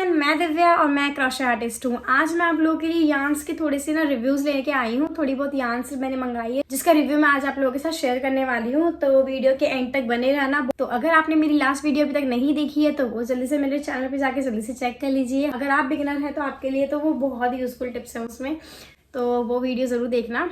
Everyone, मैं दिव्या और मैं क्रोशे आर्टिस्ट हूँ। आज मैं आप लोगों के लिए यार्न्स के थोड़े से रिव्यूज लेके आई हूँ। थोड़ी बहुत यार्न्स मैंने मंगाई है जिसका रिव्यू मैं आज आप लोगों के साथ शेयर करने वाली हूँ, तो वीडियो के एंड तक बने रहना। तो अगर आपने मेरी लास्ट वीडियो अभी तक नहीं देखी है तो वो जल्दी से मेरे चैनल पे जाके जल्दी से चेक कर लीजिए। अगर आप बिगिनर है तो आपके लिए तो वो बहुत ही यूजफुल टिप्स है उसमें, तो वो वीडियो जरूर देखना।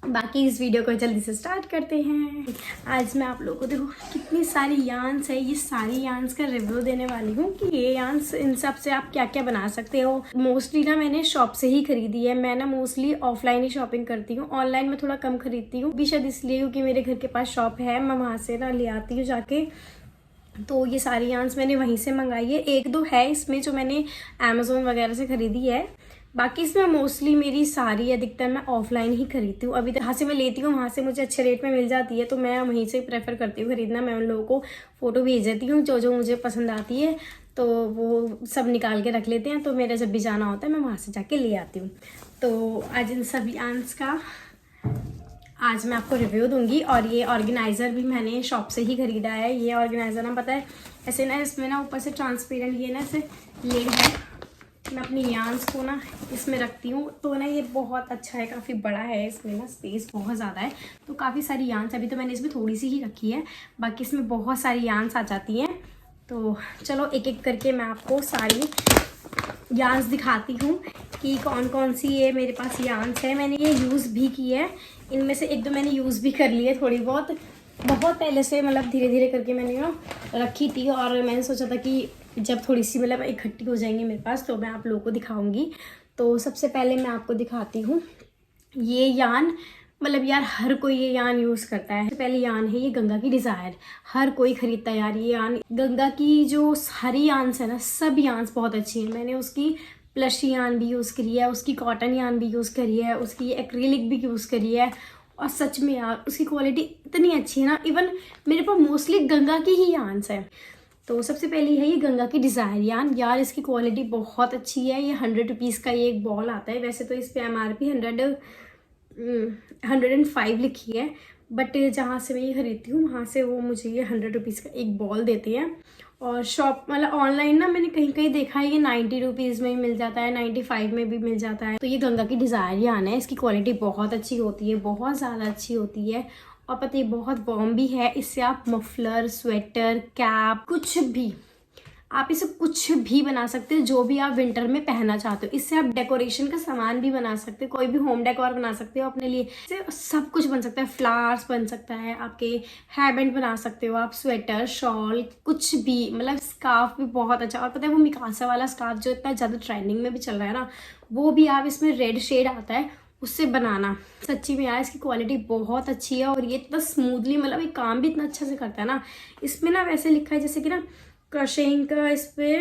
बाकी इस वीडियो को जल्दी से स्टार्ट करते हैं। आज मैं आप लोगों को देखो कितनी सारी यार्न्स है, ये सारी यार्न्स का रिव्यू देने वाली हूँ कि ये यार्न्स इन सब से आप क्या क्या बना सकते हो। मोस्टली ना मैंने शॉप से ही खरीदी है। मैं ना मोस्टली ऑफलाइन ही शॉपिंग करती हूँ, ऑनलाइन में थोड़ा कम खरीदती हूँ भी, शायद इसलिए क्योंकि मेरे घर के पास शॉप है, मैं वहाँ से ना ले आती हूँ जाके। तो ये सारी यार्न्स मैंने वहीं से मंगाई है। एक दो है इसमें जो मैंने अमेजोन वगैरह से खरीदी है, बाकी इसमें मोस्टली मेरी सारी अधिकतर मैं ऑफलाइन ही खरीदती हूँ। अभी जहाँ से मैं लेती हूँ वहाँ से मुझे अच्छे रेट में मिल जाती है, तो मैं वहीं से प्रेफर करती हूँ खरीदना। मैं उन लोगों को फ़ोटो भेज देती हूँ जो जो मुझे पसंद आती है, तो वो सब निकाल के रख लेते हैं। तो मेरा जब भी जाना होता है मैं वहाँ से जाके ले आती हूँ। तो आज इन सभी यार्न्स का आज मैं आपको रिव्यू दूंगी। और ये ऑर्गेनाइज़र भी मैंने शॉप से ही खरीदा है। ये ऑर्गेनाइज़र ना पता है ऐसे ना, इसमें ना ऊपर से ट्रांसपेरेंट ये ना ऐसे लिड है। मैं अपनी यार्न्स को ना इसमें रखती हूँ, तो ना ये बहुत अच्छा है, काफ़ी बड़ा है, इसमें ना स्पेस बहुत ज़्यादा है। तो काफ़ी सारी यार्न्स, अभी तो मैंने इसमें थोड़ी सी ही रखी है, बाकी इसमें बहुत सारी यार्न्स आ जाती हैं। तो चलो एक एक करके मैं आपको सारी यार्न्स दिखाती हूँ कि कौन कौन सी ये मेरे पास यार्न्स है। मैंने ये यूज़ भी की है, इनमें से एक दो मैंने यूज़ भी कर ली है थोड़ी बहुत पहले से, मतलब धीरे धीरे करके मैंने ना रखी थी। और मैंने सोचा था कि जब थोड़ी सी मतलब इकट्ठी हो जाएंगी मेरे पास तो मैं आप लोगों को दिखाऊंगी। तो सबसे पहले मैं आपको दिखाती हूँ ये यार्न। मतलब यार हर कोई ये यार्न यूज़ करता है। पहले यार्न है ये गंगा की डिज़ायर, हर कोई खरीदता है यार ये यार्न। गंगा की जो सारी यार्न्स है ना, सब यार्न्स बहुत अच्छी है। मैंने उसकी प्लश यार्न भी यूज़ करी है, उसकी कॉटन यार्न भी यूज़ करी है, उसकी एक्रिलिक भी यूज़ करी है। और सच में यार उसकी क्वालिटी इतनी अच्छी है ना, इवन मेरे पास मोस्टली गंगा की ही यार्न्स है। तो सबसे पहली है ये गंगा की डिज़ायर यार्न। यार इसकी क्वालिटी बहुत अच्छी है। ये 100 रुपीज़ का ये एक बॉल आता है। वैसे तो इस पे MRP 105 लिखी है, बट जहाँ से मैं ये खरीदती हूँ वहाँ से वो मुझे ये 100 रुपीज़ का एक बॉल देते हैं। और शॉप मतलब ऑनलाइन ना मैंने कहीं कहीं देखा है ये 90 रुपीज़ में भी मिल जाता है, 95 में भी मिल जाता है। तो ये गंगा की डिज़ायर यार्न है, इसकी क्वालिटी बहुत अच्छी होती है, बहुत ज़्यादा अच्छी होती है। और पता है बहुत वार्म भी है। इससे आप मफलर, स्वेटर, कैप, कुछ भी आप इसे कुछ भी बना सकते हो जो भी आप विंटर में पहनना चाहते हो। इससे आप डेकोरेशन का सामान भी बना सकते हो, कोई भी होम डेकोर बना सकते हो अपने लिए। इससे सब कुछ बन सकता है, फ्लावर्स बन सकता है, आपके हेयर बैंड बना सकते हो आप, स्वेटर, शॉल, कुछ भी, मतलब स्कार्फ भी बहुत अच्छा। और पता है वो मिकासा वाला स्कार्फ जो इतना ज़्यादा ट्रेंडिंग में भी चल रहा है ना, वो भी आप इसमें रेड शेड आता है उससे बनाना। सच्ची में यार इसकी क्वालिटी बहुत अच्छी है। और ये इतना स्मूथली, मतलब ये काम भी इतना अच्छा से करता है ना। इसमें ना वैसे लिखा है जैसे कि ना क्रशिंग का इस पे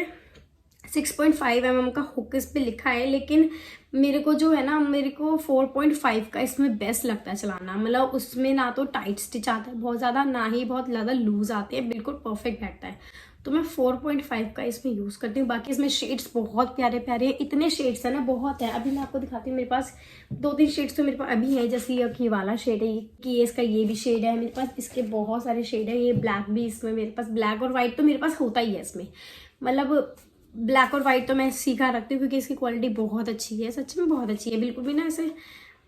6.5 mm का हुक इस पे लिखा है, लेकिन मेरे को जो है ना, मेरे को 4.5 का इसमें बेस्ट लगता है चलाना। मतलब उसमें ना तो टाइट स्टिच आता है बहुत ज़्यादा, ना ही बहुत ज़्यादा लूज आते हैं, बिल्कुल परफेक्ट बैठता है। तो मैं 4.5 का इसमें यूज़ करती हूँ। बाकी इसमें शेड्स बहुत प्यारे प्यारे हैं, इतने शेड्स है ना, बहुत है। अभी मैं आपको दिखाती हूँ, मेरे पास 2-3 शेड्स तो मेरे पास अभी है। जैसे ये वाला शेड है कि इसका ये भी शेड है मेरे पास, इसके बहुत सारे शेड है। ये ब्लैक भी इसमें मेरे पास, ब्लैक और वाइट तो मेरे पास होता ही है इसमें। मतलब ब्लैक और वाइट तो मैं सीखा रखती हूँ क्योंकि इसकी क्वालिटी बहुत अच्छी है, सच में बहुत अच्छी है। बिल्कुल भी ना ऐसे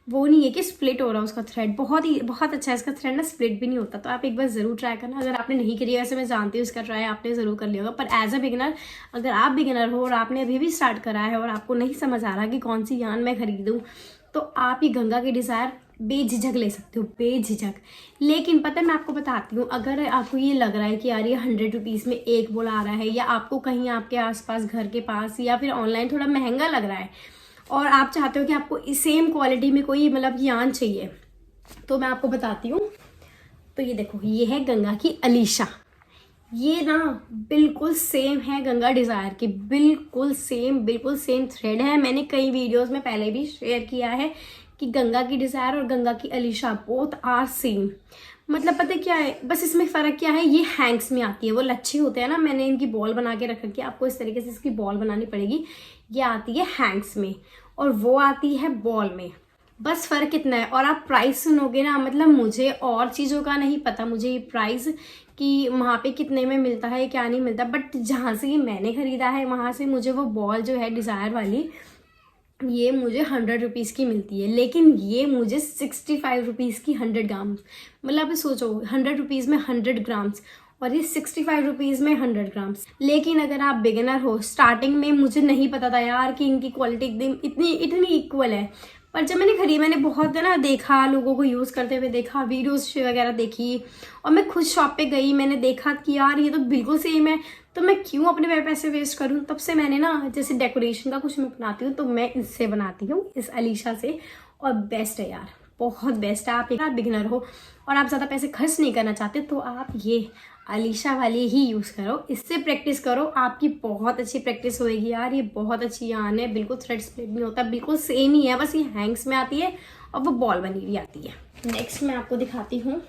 वो नहीं है कि स्प्लिट हो रहा है उसका थ्रेड, बहुत अच्छा है इसका थ्रेड ना, स्प्लिट भी नहीं होता। तो आप एक बार ज़रूर ट्राई करना अगर आपने नहीं करी है। वैसे मैं जानती हूँ इसका ट्राई आपने ज़रूर कर लिया होगा, पर एज अ बिगिनर, अगर आप बिगिनर हो और आपने अभी भी स्टार्ट करा है और आपको नहीं समझ आ रहा कि कौन सी यार्न मैं खरीदूँ, तो आप ये गंगा की डिज़ायर बेझिझक ले सकते हो, बेझिझक। लेकिन पता है मैं आपको बताती हूँ, अगर आपको ये लग रहा है कि यार ये 100 रुपीज़ में एक बोल आ रहा है, या आपको कहीं आपके आसपास घर के पास या फिर ऑनलाइन थोड़ा महंगा लग रहा है और आप चाहते हो कि आपको सेम क्वालिटी में कोई मतलब यार्न चाहिए, तो मैं आपको बताती हूँ। तो ये देखो, ये है गंगा की अलीशा। ये ना बिल्कुल सेम है गंगा डिज़ायर की, बिल्कुल सेम थ्रेड है। मैंने कई वीडियोस में पहले भी शेयर किया है कि गंगा की डिज़ायर और गंगा की अलीशा बोथ आर सेम। मतलब पता क्या है, बस इसमें फ़र्क क्या है, ये हैंग्स में आती है। वो लच्छे होते हैं ना, मैंने इनकी बॉल बना के रख रखी है, आपको इस तरीके से इसकी बॉल बनानी पड़ेगी। ये आती है हैंग्स में और वो आती है बॉल में। बस फ़र्क इतना है। और आप प्राइस सुनोगे ना, मतलब मुझे और चीज़ों का नहीं पता, मुझे ये प्राइस कि वहाँ पे कितने में मिलता है क्या नहीं मिलता, बट जहाँ से ये मैंने ख़रीदा है वहाँ से मुझे वो बॉल जो है डिज़ायर वाली, ये मुझे 100 रुपीज़ की मिलती है, लेकिन ये मुझे 65 रुपीज़ की 100 ग्राम, मतलब आप सोचो 100 रुपीज़ में 100 ग्राम्स, और ये 65 रुपीज़ में 100 ग्राम्स। लेकिन अगर आप बिगिनर हो, स्टार्टिंग में मुझे नहीं पता था यार कि इनकी क्वालिटी एकदम इतनी इतनी इक्वल है, पर जब मैंने खरीदी, मैंने बहुत है ना देखा, लोगों को यूज़ करते हुए देखा, वीडियोस वगैरह देखी, और मैं खुद शॉप पे गई, मैंने देखा कि यार ये तो बिल्कुल सेम है, तो मैं क्यों अपने पैसे वेस्ट करूं। तब से मैंने ना, जैसे डेकोरेशन का कुछ मैं बनाती हूँ तो मैं इससे बनाती हूँ, इस अलीशा से, और बेस्ट है यार, बहुत बेस्ट है। आप बिगिनर हो और आप ज़्यादा पैसे खर्च नहीं करना चाहते तो आप ये अलीशा वाली ही यूज़ करो, इससे प्रैक्टिस करो, आपकी बहुत अच्छी प्रैक्टिस होएगी यार। ये बहुत अच्छी यान है, बिल्कुल थ्रेड स्प्लिट नहीं होता, बिल्कुल सेम ही है, बस ये हैंग्स में आती है और वो बॉल बनी हुई आती है। नेक्स्ट मैं आपको दिखाती हूँ,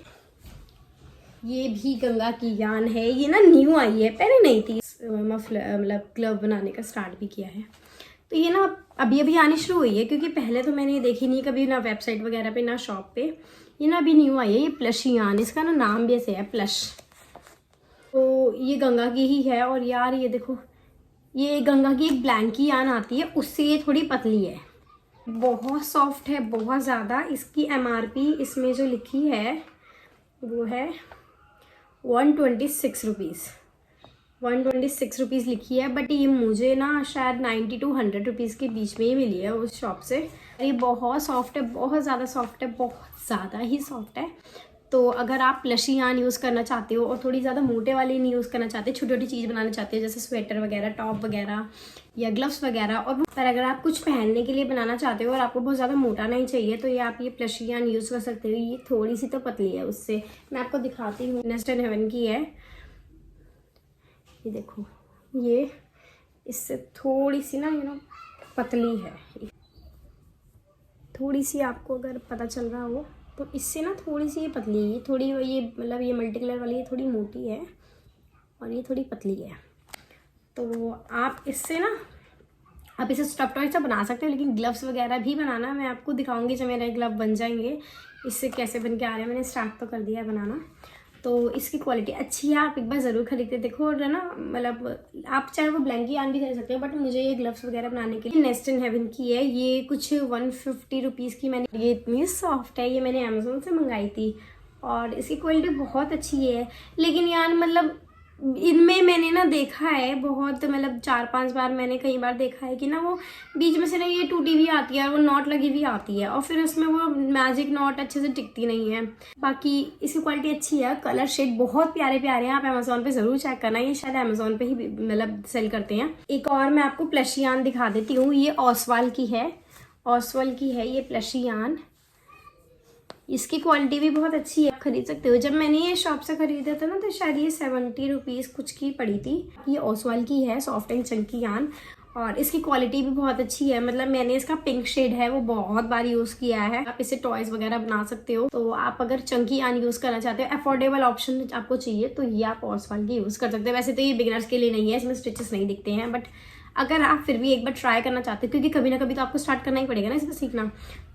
ये भी गंगा की यान है, ये ना न्यू आई है, पहले नहीं थी। मफलर मतलब ग्लव बनाने का स्टार्ट भी किया है, तो ये ना अभी अभी आनी शुरू हुई है, क्योंकि पहले तो मैंने ये देखी नहीं कभी, ना वेबसाइट वगैरह पे ना शॉप पे। ये ना अभी न्यू आई है, ये प्लशी यान, इसका ना नाम भी ऐसे है प्लश। तो ये गंगा की ही है, और यार ये देखो, ये गंगा की एक ब्लैंकी यान आती है, उससे ये थोड़ी पतली है, बहुत सॉफ्ट है, बहुत ज़्यादा। इसकी MRP इसमें जो लिखी है वो है 126 रुपीज़, 126 रुपीज़ लिखी है, बट ये मुझे ना शायद 90 to 100 रुपीज़ के बीच में ही मिली है उस शॉप से। ये बहुत सॉफ्ट है, बहुत ज़्यादा सॉफ्ट है, बहुत ज़्यादा ही सॉफ्ट है। तो अगर आप प्लशी यान यूज़ करना चाहते हो और थोड़ी ज़्यादा मोटे वाली नहीं यूज़ करना चाहते, छोटी छोटी चीज़ बनाना चाहते हो, जैसे स्वेटर वगैरह, टॉप वगैरह या ग्लव्स वगैरह, और पर अगर आप कुछ पहनने के लिए बनाना चाहते हो और आपको बहुत ज़्यादा मोटा नहीं चाहिए, तो ये आप ये प्लशी यान यूज़ कर सकते हो। ये थोड़ी सी तो पतली है उससे, मैं आपको दिखाती हूँ, नेस्ट एंड हेवन की है, ये देखो, ये इससे थोड़ी सी ना पतली है, थोड़ी सी, आपको अगर पता चल रहा हो तो इससे ना थोड़ी सी ये पतली है, थोड़ी ये मतलब ये मल्टी कलर वाली ये थोड़ी मोटी है और ये थोड़ी पतली है। तो आप इससे ना, आप इसे स्टफ टॉय से बना सकते हो, लेकिन ग्लव्स वगैरह भी बनाना मैं आपको दिखाऊंगी जब मेरे ग्लव बन जाएंगे, इससे कैसे बन के आ रहे हैं। मैंने स्टार्ट तो कर दिया है बनाना, तो इसकी क्वालिटी अच्छी है, आप एक बार ज़रूर खरीद के देखो। और ना मतलब आप चाहे वो ब्लैंकी यान भी खरीद सकते हो, बट मुझे ये ग्लव्स वगैरह बनाने के लिए नेस्ट एंड हेवन की है, ये कुछ 150 रुपीज़ की मैंने, ये इतनी सॉफ्ट है, ये मैंने अमेज़ोन से मंगाई थी और इसकी क्वालिटी बहुत अच्छी है। लेकिन यार मतलब इनमें मैंने ना देखा है बहुत, मतलब 4-5 बार मैंने कई बार देखा है कि ना वो बीच में से ना ये टूटी भी आती है और वो नॉट लगी भी आती है, और फिर उसमें वो मैजिक नॉट अच्छे से टिकती नहीं है। बाकी इसकी क्वालिटी अच्छी है, कलर शेड बहुत प्यारे प्यारे हैं, आप अमेज़ोन पे ज़रूर चेक करना, ये शायद अमेज़ोन पे ही मतलब सेल करते हैं। एक और मैं आपको प्लशी यान दिखा देती हूँ, ये ओसवाल की है, ओसवाल की है ये प्लशी यान, इसकी क्वालिटी भी बहुत अच्छी है, आप खरीद सकते हो। जब मैंने ये शॉप से खरीदा था ना, तो शायद ये 70 रुपीज़ कुछ की पड़ी थी। ये ओसवाल की है, सॉफ्ट एंड चंकी यान, और इसकी क्वालिटी भी बहुत अच्छी है। मतलब मैंने इसका पिंक शेड है वो बहुत बार यूज़ किया है। आप इसे टॉयज वगैरह बना सकते हो। तो आप अगर चंकी यान यूज़ करना चाहते हो, अफोर्डेबल ऑप्शन आपको चाहिए, तो ये आप ओसवाल की यूज़ कर सकते हो। वैसे तो ये बिगिनर्स के लिए नहीं है, इसमें स्टिचेस नहीं दिखते हैं, बट अगर आप फिर भी एक बार ट्राई करना चाहते हो, क्योंकि कभी ना कभी तो आपको स्टार्ट करना ही पड़ेगा ना इसमें सीखना,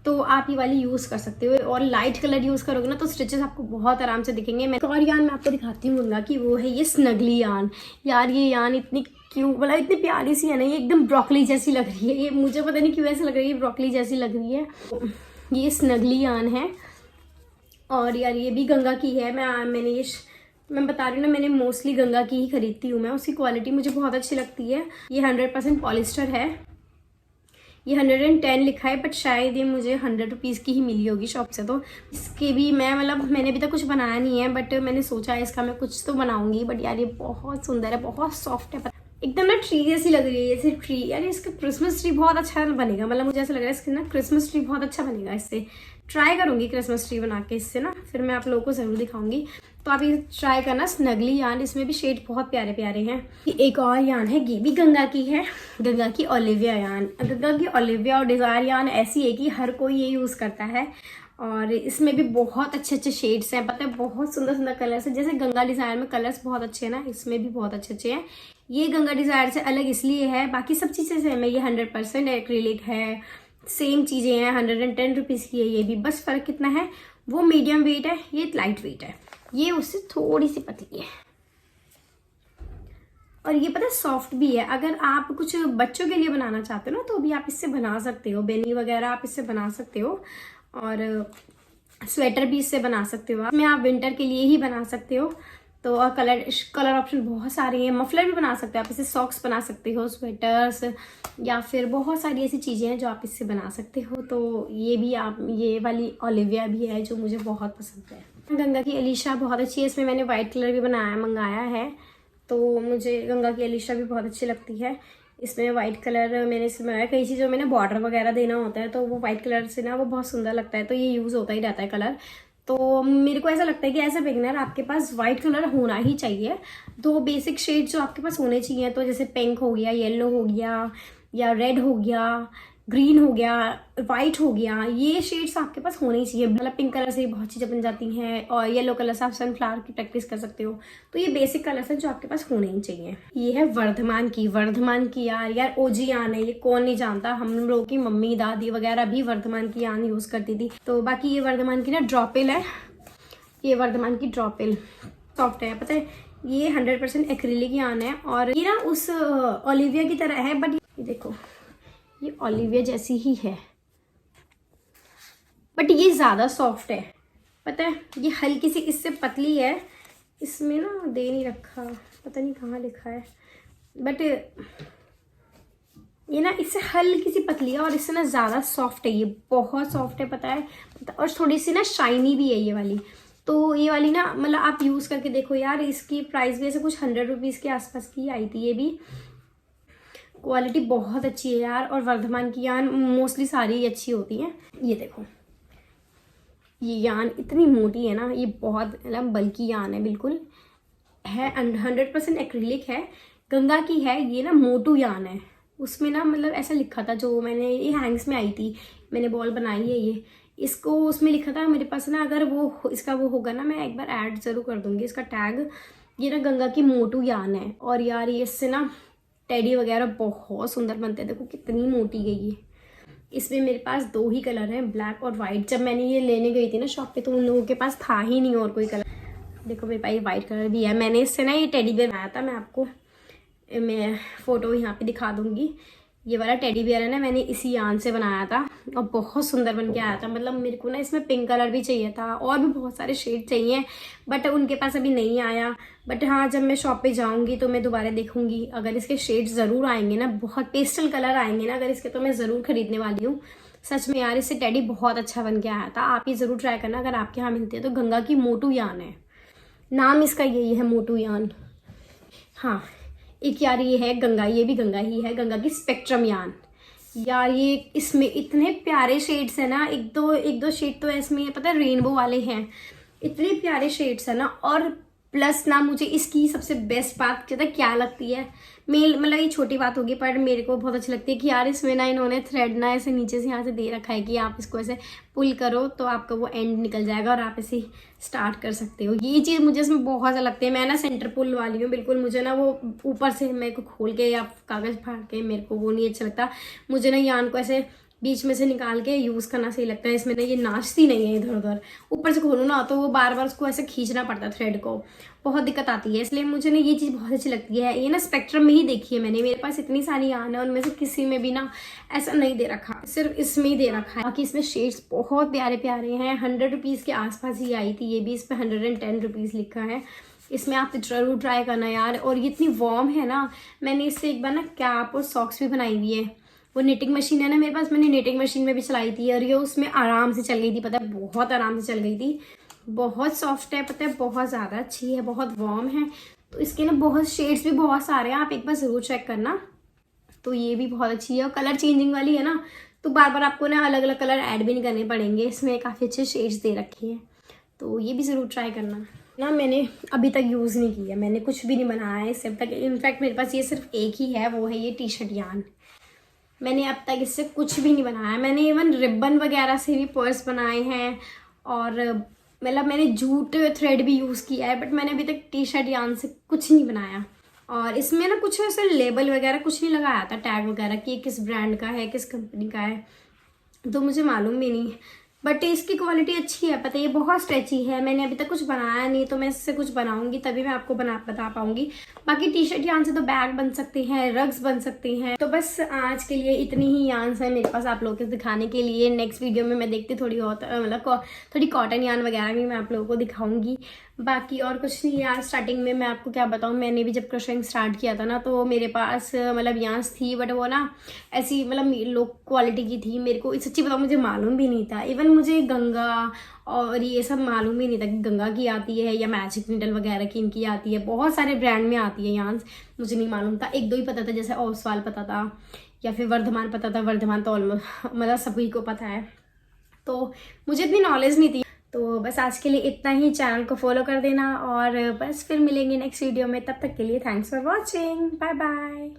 तो आप ये वाली यूज़ कर सकते हो। और लाइट कलर यूज़ करोगे ना तो स्टिचेस आपको बहुत आराम से दिखेंगे। मैं और यान मैं आपको दिखाती हूँ गंगा की, वो है ये स्नगली यान। यार ये यान इतनी क्यूट, मतलब इतनी प्यारी सी है ना, ये एकदम ब्रोकली जैसी लग रही है। ये मुझे पता नहीं क्यों ऐसे लग रही है, ब्रोकली जैसी लग रही है। ये स्नगली यान है, और यार ये भी गंगा की है। मैं बता रही हूँ ना, मैंने मोस्टली गंगा की ही खरीदती हूँ मैं, उसकी क्वालिटी मुझे बहुत अच्छी लगती है। ये 100% पॉलिस्टर है, ये 110 लिखा है, बट शायद ये मुझे 100 रुपीज़ की ही मिली होगी शॉप से। तो इसके भी मैंने अभी तक कुछ बनाया नहीं है, बट मैंने सोचा है इसका मैं कुछ तो बनाऊंगी। बट यार ये बहुत सुंदर है, बहुत सॉफ्ट है, एकदम ना ट्री जैसी लग रही है, जैसे ट्री। यार इसका क्रिसमस ट्री बहुत अच्छा बनेगा, मतलब मुझे ऐसा लग रहा है इसका ना क्रिसमस ट्री बहुत अच्छा बनेगा इससे। ट्राई करूंगी क्रिसमस ट्री बना के इससे ना, फिर मैं आप लोगों को ज़रूर दिखाऊंगी। तो आप ये ट्राई करना, स्नगली यान, इसमें भी शेड बहुत प्यारे प्यारे हैं। एक और यान है, ये भी गंगा की है, गंगा की ओलिविया यान। गंगा की ओलिविया और डिज़ायर यान ऐसी है कि हर कोई ये यूज़ करता है, और इसमें भी बहुत अच्छे अच्छे शेड्स हैं, पता है, बहुत सुंदर सुंदर कलर्स हैं। जैसे गंगा डिज़ायर में कलर्स बहुत अच्छे हैं ना, इसमें भी बहुत अच्छे अच्छे हैं। ये गंगा डिज़ायर से अलग इसलिए है, बाकी सब चीज़ें सेम है। ये 100% एक्रिलिक है, सेम चीज़ें हैं, 110 रुपीज़ की है ये भी, बस फ़र्क कितना है, वो मीडियम वेट है, ये लाइट वेट है, ये उससे थोड़ी सी पतली है। और ये पता है सॉफ्ट भी है। अगर आप कुछ बच्चों के लिए बनाना चाहते हो ना तो भी आप इससे बना सकते हो, बेनी वगैरह आप इससे बना सकते हो, और स्वेटर भी इससे बना सकते हो। इसमें आप विंटर के लिए ही बना सकते हो। तो और कलर ऑप्शन बहुत सारे हैं। मफलर भी बना सकते हो आप इससे, सॉक्स बना सकते हो, स्वेटर्स, या फिर बहुत सारी ऐसी चीज़ें हैं जो आप इससे बना सकते हो। तो ये भी आप, ये वाली ओलिविया भी है जो मुझे बहुत पसंद है। गंगा की अलीशा बहुत अच्छी है, इसमें मैंने वाइट कलर भी मंगाया है, तो मुझे गंगा की अलीशा भी बहुत अच्छी लगती है। इसमें वाइट कलर मैंने इसमें बनाया, कई चीज़ों में ना बॉर्डर वगैरह देना होता है तो वो वाइट कलर से ना वो बहुत सुंदर लगता है, तो ये यूज़ होता ही रहता है कलर। तो मेरे को ऐसा लगता है कि एज अ बिगिनर आपके पास वाइट कलर होना ही चाहिए। दो बेसिक शेड जो आपके पास होने चाहिए, तो जैसे पिंक हो गया, येलो हो गया, या रेड हो गया, ग्रीन हो गया, वाइट हो गया, ये शेड्स आपके पास होने ही चाहिए। मतलब पिंक कलर से बहुत चीज़ें बन जाती हैं, और येलो कलर से आप सनफ्लावर की प्रैक्टिस कर सकते हो। तो ये बेसिक कलर्स हैं जो आपके पास होने ही चाहिए। ये है वर्धमान की यार ओजी यान है, ये कौन नहीं जानता। हम लोगों की मम्मी दादी वगैरह भी वर्धमान की यान यूज़ करती थी। तो बाकी ये वर्धमान की ना ड्रॉपिल है, ये वर्धमान की ड्रॉपिल सॉफ्ट है, पता है ये 100% एक्रिलिक यान है, और ये ना उस ओलिविया की तरह है, बट ये देखो ये ओलिविया जैसी ही है, बट ये ज़्यादा सॉफ्ट है। पता है ये हल्की सी इससे पतली है, इसमें ना दे नहीं रखा, पता नहीं कहाँ लिखा है, बट ये ना इससे हल्की सी पतली है, और इससे ना ज़्यादा सॉफ्ट है, ये बहुत सॉफ्ट है पता है, और थोड़ी सी ना शाइनी भी है ये वाली। तो ये वाली ना मतलब आप यूज़ करके देखो यार, इसकी प्राइस भी ऐसे कुछ 100 रुपीज़ के आसपास की आई थी। ये भी क्वालिटी बहुत अच्छी है यार, और वर्धमान की यान मोस्टली सारी ही अच्छी होती हैं। ये देखो ये यान इतनी मोटी है ना, ये बहुत मतलब बल्कि यान है, बिल्कुल है 100% एक्रिलिक है, गंगा की है ये ना, मोटू यान है। उसमें ना मतलब ऐसा लिखा था, जो मैंने ये हैंग्स में आई थी, मैंने बॉल बनाई है ये, इसको उसमें लिखा था मेरे पास ना, अगर वो इसका वो होगा ना मैं एक बार ऐड ज़रूर कर दूंगी इसका टैग। ये ना गंगा की मोटू यान है, और यार ये इससे ना टेडी वगैरह बहुत सुंदर बनते हैं। देखो कितनी मोटी गई है। इसमें मेरे पास 2 ही कलर हैं, ब्लैक और वाइट। जब मैंने ये लेने गई थी ना शॉप पे तो उन लोगों के पास था ही नहीं और कोई कलर। देखो मेरे पास ये वाइट कलर भी है, मैंने इससे ना ये टेडी बेयर बनाया था, मैं आपको मैं फ़ोटो यहाँ पे दिखा दूँगी। ये वाला टेडी बेयर है ना, मैंने इसी यान से बनाया था, और बहुत सुंदर बन के आया था। मतलब मेरे को ना इसमें पिंक कलर भी चाहिए था, और भी बहुत सारे शेड चाहिए, बट उनके पास अभी नहीं आया। बट हाँ, जब मैं शॉप पे जाऊंगी तो मैं दोबारा देखूंगी, अगर इसके शेड्स ज़रूर आएंगे ना, बहुत पेस्टल कलर आएंगे ना अगर इसके, तो मैं ज़रूर खरीदने वाली हूँ। सच में यार इससे टेडी बहुत अच्छा बन के आया था। आप ये ज़रूर ट्राई करना अगर आपके यहाँ मिलते हैं तो। गंगा की मोटू यान है नाम इसका, यही है मोटू यान। हाँ एक यार ये है गंगा, ये भी गंगा ही है, गंगा की स्पेक्ट्रम यान। यार ये इसमें इतने प्यारे शेड्स है ना, एक दो शेड तो इसमें पता है रेनबो वाले हैं, इतने प्यारे शेड्स है ना। और प्लस ना मुझे इसकी सबसे बेस्ट बात क्या लगती है, मतलब ये छोटी बात होगी पर मेरे को बहुत अच्छी लगती है कि यार इसमें ना इन्होंने थ्रेड ना ऐसे नीचे से यहाँ से दे रखा है कि आप इसको ऐसे पुल करो तो आपका वो एंड निकल जाएगा और आप ऐसे स्टार्ट कर सकते हो। ये चीज़ मुझे इसमें बहुत अच्छा लगती है। मैं ना सेंटर पुल वाली हूँ बिल्कुल, मुझे ना वो ऊपर से मेरे को खोल के या कागज़ फाड़ के मेरे को वो नहीं अच्छा लगता। मुझे ना यान को ऐसे बीच में से निकाल के यूज़ करना सही लगता है। इसमें ना ये नाचती नहीं है इधर उधर, ऊपर से खोलूँ ना तो वो बार बार उसको ऐसे खींचना पड़ता है, थ्रेड को बहुत दिक्कत आती है। इसलिए मुझे ना ये चीज़ बहुत अच्छी लगती है। ये ना स्पेक्ट्रम में ही देखी है मैंने, मेरे पास इतनी सारी यान है उनमें से किसी में भी ना ऐसा नहीं दे रखा, सिर्फ इसमें ही दे रखा है। बाकी इसमें शेड्स बहुत प्यारे प्यारे हैं। 100 रुपीज़ के आसपास ही आई थी ये भी, इस पर 110 रुपीज़ लिखा है। इसमें आप जरूर ट्राई करना यार। और ये इतनी वार्म है ना, मैंने इससे एक बार ना कैप और सॉक्स भी बनाई हुई है। वो निटिंग मशीन है ना मेरे पास, मैंने निटिंग मशीन में भी चलाई थी और ये उसमें आराम से चल गई थी, पता है बहुत आराम से चल गई थी। बहुत सॉफ्ट है, पता है बहुत ज़्यादा अच्छी है, बहुत वार्म है। तो इसके ना बहुत शेड्स भी बहुत सारे हैं, आप एक बार ज़रूर चेक करना। तो ये भी बहुत अच्छी है और कलर चेंजिंग वाली है ना, तो बार बार आपको ना अलग अलग कलर ऐड भी नहीं करने पड़ेंगे। इसमें काफ़ी अच्छे शेड्स दे रखे हैं, तो ये भी ज़रूर ट्राई करना ना। मैंने अभी तक यूज़ नहीं किया, मैंने कुछ भी नहीं बनाया है इससे अब तक। इनफैक्ट मेरे पास ये सिर्फ एक ही है, वो है ये टी शर्ट यान। मैंने अब तक इससे कुछ भी नहीं बनाया। मैंने इवन रिबन वगैरह से भी पर्स बनाए हैं, और मतलब मैंने जूट थ्रेड भी यूज़ किया है, बट मैंने अभी तक टी शर्ट यान से कुछ नहीं बनाया। और इसमें ना कुछ ऐसे लेबल वगैरह कुछ नहीं लगाया था, टैग वगैरह कि किस ब्रांड का है, किस कंपनी का है। तो मुझे मालूम भी नहीं, बट इसकी क्वालिटी अच्छी है। पता है ये बहुत स्ट्रेची है, मैंने अभी तक कुछ बनाया नहीं, तो मैं इससे कुछ बनाऊंगी तभी मैं आपको बता पाऊंगी। बाकी टी शर्ट यान से तो बैग बन सकते हैं, रग्स बन सकते हैं। तो बस आज के लिए इतनी ही यान है मेरे पास आप लोगों को दिखाने के लिए। नेक्स्ट वीडियो में मैं देखती थोड़ी और मतलब थोड़ी कॉटन यान वगैरह भी मैं आप लोगों को दिखाऊंगी। बाकी और कुछ नहीं यार। स्टार्टिंग में मैं आपको क्या बताऊँ, मैंने भी जब क्रोशेटिंग स्टार्ट किया था ना, तो मेरे पास मतलब यान्स थी, बट वो ना ऐसी मतलब लो क्वालिटी की थी। मेरे को सच्ची बताऊँ मुझे मालूम भी नहीं था। इवन मुझे गंगा और ये सब मालूम ही नहीं था कि गंगा की आती है या मैजिक निडल वगैरह की इनकी आती है। बहुत सारे ब्रांड में आती है यान्स, मुझे नहीं मालूम था। एक दो ही पता था, जैसे ओसवाल पता था या फिर वर्धमान पता था। वर्धमान तो ऑलमोस्ट मतलब सभी को पता है, तो मुझे इतनी नॉलेज नहीं थी। तो बस आज के लिए इतना ही। चैनल को फॉलो कर देना और बस फिर मिलेंगे नेक्स्ट वीडियो में। तब तक के लिए thanks for watching, bye bye.